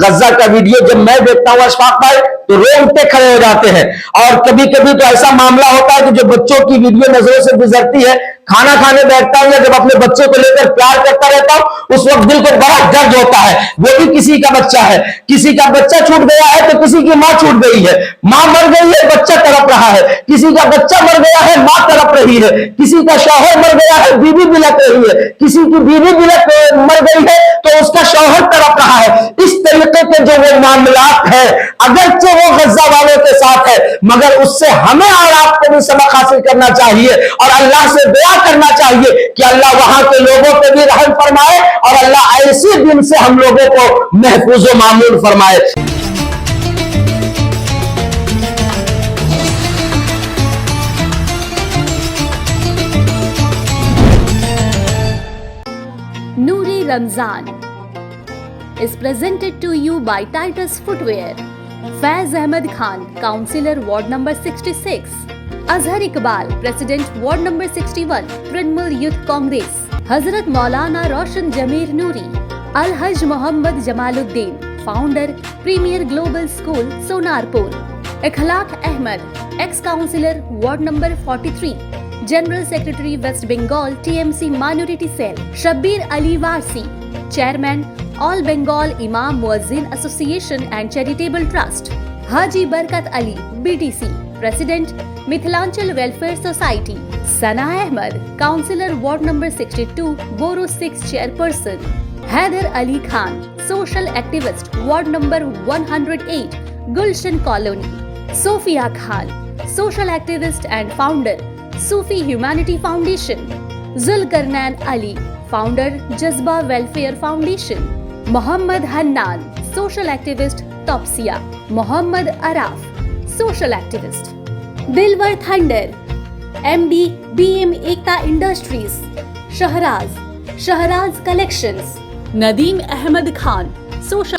غزہ کا ویڈیو جب میں دیکھتا ہوں اشفاق بھائی تو رونگٹے کھڑے ہو جاتے ہیں. اور کبھی کبھی تو ایسا معاملہ ہوتا ہے کہ جو بچوں کی ویڈیو نظروں سے گزرتی ہے, کھانا کھانے بیٹھتا ہوں یا جب اپنے بچے کو لے کر پیار کرتا رہتا ہوں اس وقت دل کو بڑا درد ہوتا ہے. وہ بھی کسی کا بچہ ہے, کسی کا بچہ چھوٹ گیا ہے تو کسی کی ماں چھوٹ گئی ہے, ماں مر گئی ہے بچہ تڑپ رہا ہے, کسی کا بچہ مر گیا ہے ماں تڑپ رہی ہے, کسی کا شوہر مر گیا ہے بیوی بلک رہی ہے, کسی کی بیوی مر گئی ہے تو اس کا شوہر تڑپ رہا ہے. اس طریقے کے جو وہ معاملات ہیں اگرچہ وہ غزہ والوں کے ساتھ ہے مگر اس سے ہمیں اور آپ کو بھی سبق حاصل کرنا چاہیے اور اللہ سے دعا کرنا چاہیے کہ اللہ وہاں کے لوگوں پہ بھی رحم فرمائے اور اللہ ایسے دن سے ہم لوگوں کو محفوظ و معمول فرمائے. Noori Ramzan is presented to you by Titus Footwear. Faiz Ahmed Khan, Councillor Ward number 66. Azhar Iqbal, President Ward number 61, Trinamool Youth Congress. Hazrat Maulana Roshan Jameer Noori. Al-Hajj Muhammad Jamaluddin, Founder, Premier Global School, Sonarpur. Ikhlaq Ahmed, Ex-Councillor Ward number 43. General Secretary West Bengal TMC Minority Cell. Shabbir Ali Warsi, Chairman All Bengal Imam Muazzin Association and Charitable Trust. Haji Barkat Ali, BTC, President Mithilanchal Welfare Society. Sana Ahmed, Councillor Ward number 62, Boro 6 Chairperson. Haider Ali Khan, Social Activist, Ward number 108, Gulshan Colony. Sophia Khan, Social Activist and Founder, Sufi Humanity Foundation. Zulkarnain Ali, Founder, Jazba Welfare Foundation. Muhammad Hannan, Social Activist, Topsia. Muhammad Araf, Social Activist. Dilwar Thunder, MD, BM Ekta Industries. Shahraz Collections. Nadeem Ahmed Khan, Social.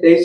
23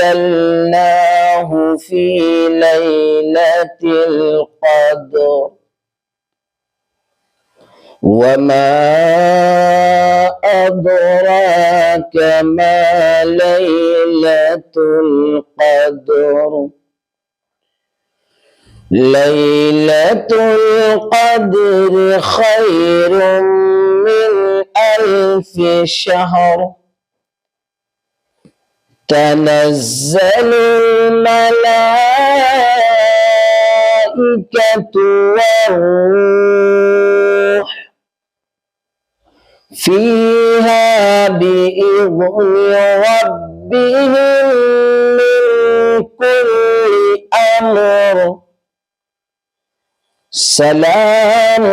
أنزلناه في ليلة القدر وما أدراك ما ليلة القدر ليلة القدر خير من 1000 شهر تنزل الملائكة والروح فيها بإذن ربهم من كل أمر سلام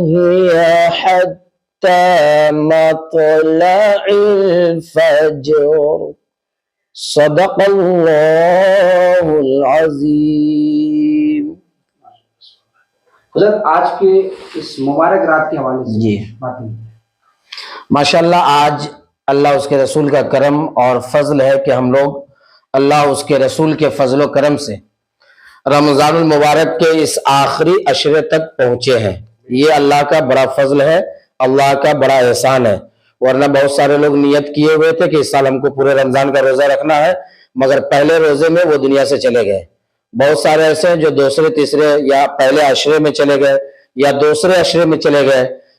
هي حتى مطلع الفجر. صدق اللہ العظیم. حضرت آج کے اس مبارک رات کے حوالے سے جی ماشاءاللہ آج اللہ اس کے رسول کا کرم اور فضل ہے کہ ہم لوگ اللہ اس کے رسول کے فضل و کرم سے رمضان المبارک کے اس آخری عشرے تک پہنچے ہیں. یہ اللہ کا بڑا فضل ہے, اللہ کا بڑا احسان ہے. ورنہ بہت سارے لوگ نیت کیے ہوئے تھے کہ اس سال ہم کو پورے رمضان کا روزہ رکھنا ہے مگر پہلے روزے میں وہ دنیا سے چلے گئے. بہت سارے ایسے ہیں جو دوسرے تیسرے یا پہلے عشرے میں چلے گئے یا دوسرے عشرے میں چلے گئے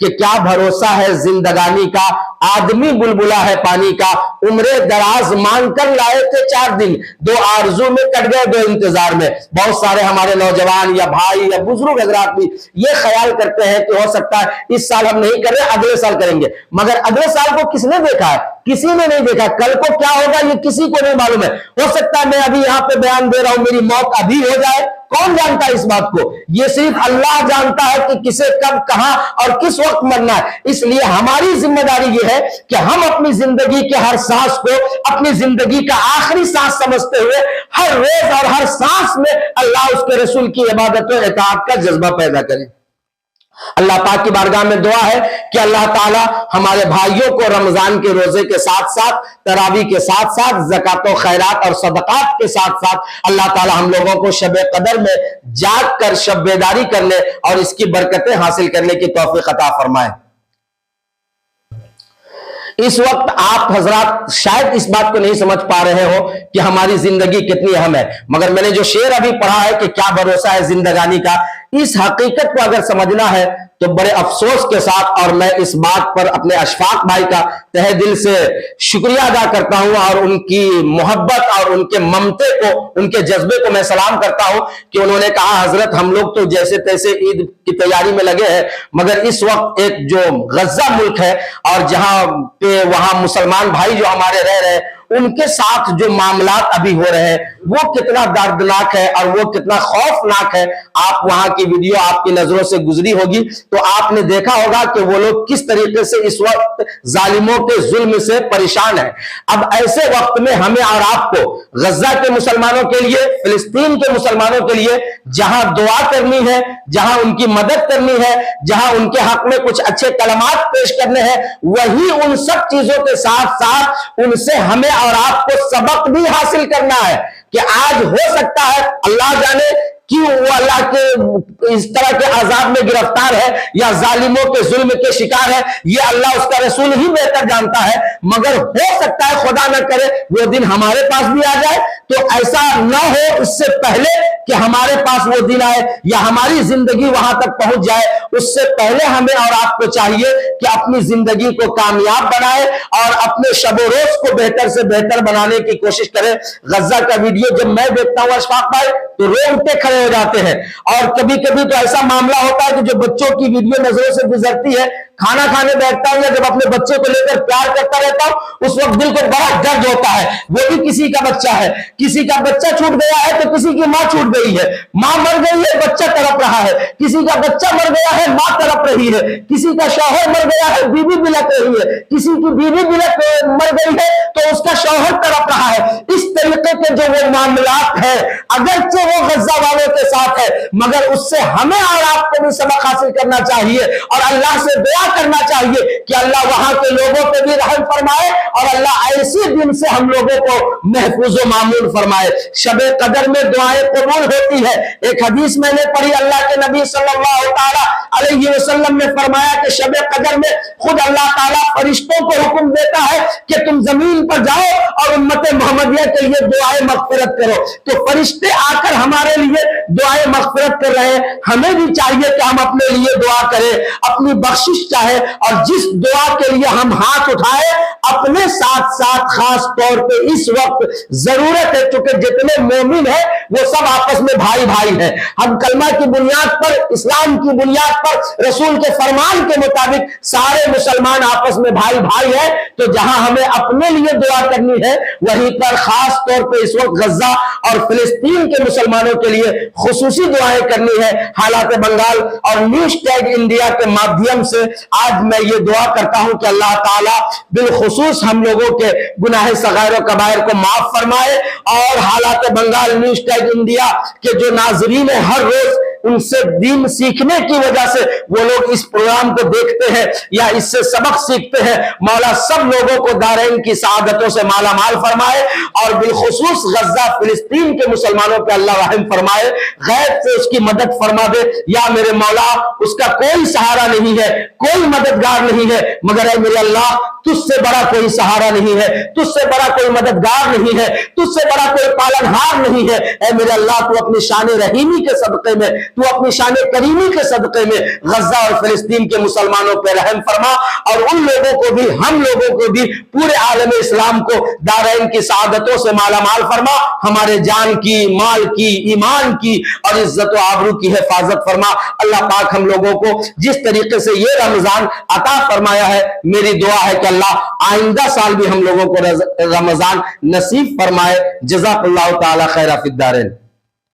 کہ کیا بھروسہ ہے زندگانی کا، آدمی بلبلا ہے پانی کا، عمرے دراز مانگ کر لائے تھے 4 دن، 2 آرزو میں کٹ گئے 2 انتظار میں۔ بہت سارے ہمارے نوجوان یا بھائی یا بزرگ حضرات بھی یہ خیال کرتے ہیں کہ ہو سکتا ہے اس سال ہم نہیں کر رہے، اگلے سال کریں گے، مگر اگلے سال کو کس نے دیکھا ہے؟ کسی نے نہیں دیکھا۔ کل کو کیا ہوگا یہ کسی کو نہیں معلوم ہے۔ ہو سکتا ہے میں ابھی یہاں پہ بیان دے رہا ہوں، میری موت ابھی ہو جائے، کون جانتا ہے اس بات کو؟ یہ صرف اللہ جانتا ہے کہ کسے کب کہاں اور کس وقت مرنا ہے۔ اس لیے ہماری ذمہ داری یہ ہے کہ ہم اپنی زندگی کے ہر سانس کو اپنی زندگی کا آخری سانس سمجھتے ہوئے ہر روز اور ہر سانس میں اللہ اس کے رسول کی عبادت و اطاعت کا جذبہ پیدا کریں۔ اللہ پاک کی بارگاہ میں دعا ہے کہ اللہ تعالی ہمارے بھائیوں کو رمضان کے روزے کے ساتھ ساتھ، تراویح کے ساتھ ساتھ، زکوٰۃ و خیرات اور صدقات کے ساتھ ساتھ اللہ تعالی ہم لوگوں کو شب قدر میں جاگ کر شب بیداری کرنے اور اس کی برکتیں حاصل کرنے کی توفیق عطا فرمائے۔ اس وقت آپ حضرات شاید اس بات کو نہیں سمجھ پا رہے ہو کہ ہماری زندگی کتنی اہم ہے، مگر میں نے جو شعر ابھی پڑھا ہے کہ کیا بھروسہ ہے زندگانی کا، اس حقیقت کو اگر سمجھنا ہے تو بڑے افسوس کے ساتھ، اور میں اس بات پر اپنے اشفاق بھائی کا تہہ دل سے شکریہ ادا کرتا ہوں اور ان کی محبت اور ان کے ممتے کو، ان کے جذبے کو میں سلام کرتا ہوں کہ انہوں نے کہا حضرت ہم لوگ تو جیسے تیسے عید کی تیاری میں لگے ہیں، مگر اس وقت ایک جو غزہ ملک ہے اور جہاں پہ وہاں مسلمان بھائی جو ہمارے رہ رہے ہیں ان کے ساتھ جو معاملات ابھی ہو رہے ہیں وہ کتنا دردناک ہے اور وہ کتنا خوفناک ہے۔ آپ وہاں کی ویڈیو آپ کی نظروں سے گزری ہوگی تو آپ نے دیکھا ہوگا کہ وہ لوگ کس طریقے سے اس وقت ظالموں کے ظلم سے پریشان ہیں۔ اب ایسے وقت میں ہمیں اور آپ کو غزہ کے مسلمانوں کے لیے، فلسطین کے مسلمانوں کے لیے جہاں دعا کرنی ہے، جہاں ان کی مدد کرنی ہے، جہاں ان کے حق میں کچھ اچھے کلمات پیش کرنے ہیں، وہی ان سب چیزوں کے ساتھ ساتھ ان سے ہمیں اور آپ کو سبق بھی حاصل کرنا ہے کہ آج ہو سکتا ہے اللہ جانے کیوں وہ اللہ کے اس طرح کے عذاب میں گرفتار ہے یا ظالموں کے ظلم کے شکار ہے، یہ اللہ اس کا رسول ہی بہتر جانتا ہے، مگر ہو سکتا ہے خدا نہ کرے وہ دن ہمارے پاس بھی آ جائے۔ تو ایسا نہ ہو اس سے پہلے کہ ہمارے پاس وہ دن آئے یا ہماری زندگی وہاں تک پہنچ جائے، اس سے پہلے ہمیں اور آپ کو چاہیے کہ اپنی زندگی کو کامیاب بنائے اور اپنے شب و روز کو بہتر سے بہتر بنانے کی کوشش کرے۔ غزہ کا ویڈیو جب میں دیکھتا ہوں اشفاق بھائی تو رونگٹے کھڑے ہو جاتے ہیں، اور کبھی کبھی تو ایسا معاملہ ہوتا ہے کہ جو بچوں کی ویڈیو نظروں سے گزرتی ہے، کھانا کھانے بیٹھتا ہوں یا جب اپنے بچے کو لے کر پیار کرتا رہتا ہوں اس وقت دل کو بڑا درد ہوتا ہے۔ وہ بھی کسی کا بچہ ہے، کسی کا بچہ چھوٹ گیا ہے تو کسی کی ماں چھوٹ گئی ہے، ماں مر گئی ہے بچہ تڑپ رہا ہے، کسی کا بچہ مر گیا ہے ماں تڑپ رہی ہے، کسی کا شوہر مر گیا ہے بیوی بلک رہی ہے، کسی کی بیوی بلک مر گئی ہے تو اس کا شوہر تڑپ رہا ہے۔ اس طریقے کے جو وہ معاملات ہیں اگرچہ وہ غزہ والوں کے ساتھ ہے، مگر اس سے ہمیں اور آپ کو بھی سبق حاصل کرنا چاہیے اور اللہ سے دعا کرنا چاہیے کہ اللہ وہاں کے لوگوں پہ بھی رحم فرمائے اور اللہ ایسے دن سے ہم لوگوں کو محفوظ و معمول فرمائے۔ شب قدر میں دعائیں قبول ہوتی ہے۔ ایک حدیث میں نے پڑھی، اللہ کے نبی صلی اللہ تعالی علیہ وسلم نے فرمایا کہ شب قدر میں خود اللہ تعالیٰ فرشتوں کو حکم دیتا ہے کہ تم زمین پر جاؤ اور امت محمدیہ کے لیے دعائیں مغفرت کرو۔ تو فرشتے آ کر ہمارے لیے دعائیں مغفرت کر رہے ہیں، ہمیں بھی چاہیے کہ ہم اپنے لیے دعا کریں، اپنی بخشش چاہے، اور جس دعا کے لیے ہم ہاتھ اٹھائے اپنے ساتھ ساتھ خاص طور پہ اس وقت ضرورت ہے، چونکہ جتنے مومن ہیں وہ سب آپس میں بھائی بھائی ہیں۔ ہم کلمہ کی بنیاد پر، اسلام کی بنیاد پر، رسول کے فرمان کے مطابق سارے مسلمان آپس میں بھائی بھائی ہیں۔ تو جہاں ہمیں اپنے لیے دعا کرنی ہے وہیں پر خاص طور پہ اس وقت غزہ اور فلسطین کے مسلمانوں کے لیے خصوصی دعائیں کرنی ہے۔ حالات بنگال اور نیوز ٹیگ انڈیا کے مادھیم سے آج میں یہ دعا کرتا ہوں کہ اللہ تعالیٰ بالخصوص ہم لوگوں کے گناہ صغائر و کبائر کو معاف فرمائے، اور حالات بنگال نیوز ٹیگ انڈیا کے جو ناظرین ہیں ہر روز ان سے دین سیکھنے کی وجہ سے وہ لوگ اس پروگرام کو دیکھتے ہیں یا اس سے سبق سیکھتے ہیں، مولا سب لوگوں کو دارین کی سعادتوں سے مالا مال فرمائے، اور بالخصوص غزہ فلسطین کے مسلمانوں پہ اللہ رحم فرمائے، غیب سے اس کی مدد فرما دے۔ یا میرے مولا اس کا کوئی سہارا نہیں ہے، کوئی مددگار نہیں ہے، مگر اے میرے اللہ تجھ سے بڑا کوئی سہارا نہیں ہے، تجھ سے بڑا کوئی مددگار نہیں ہے، تجھ سے بڑا کوئی پالنہار نہیں ہے۔ اے میرے اللہ تو اپنی شان رحیمی کے صدقے میں تو اپنی شان کریمی کے صدقے میں غزہ اور فلسطین کے مسلمانوں پہ رحم فرما، اور ان لوگوں کو بھی، ہم لوگوں کو بھی، پورے عالم اسلام کو دارین کی سعادتوں سے مالا مال فرما، ہمارے جان کی، مال کی، ایمان کی اور عزت و آبرو کی حفاظت فرما۔ اللہ پاک ہم لوگوں کو جس طریقے سے یہ رمضان عطا فرمایا ہے، میری دعا ہے کہ اللہ آئندہ سال بھی ہم لوگوں کو رمضان نصیب فرمائے۔ جزاک اللہ تعالی خیر فی الدارین۔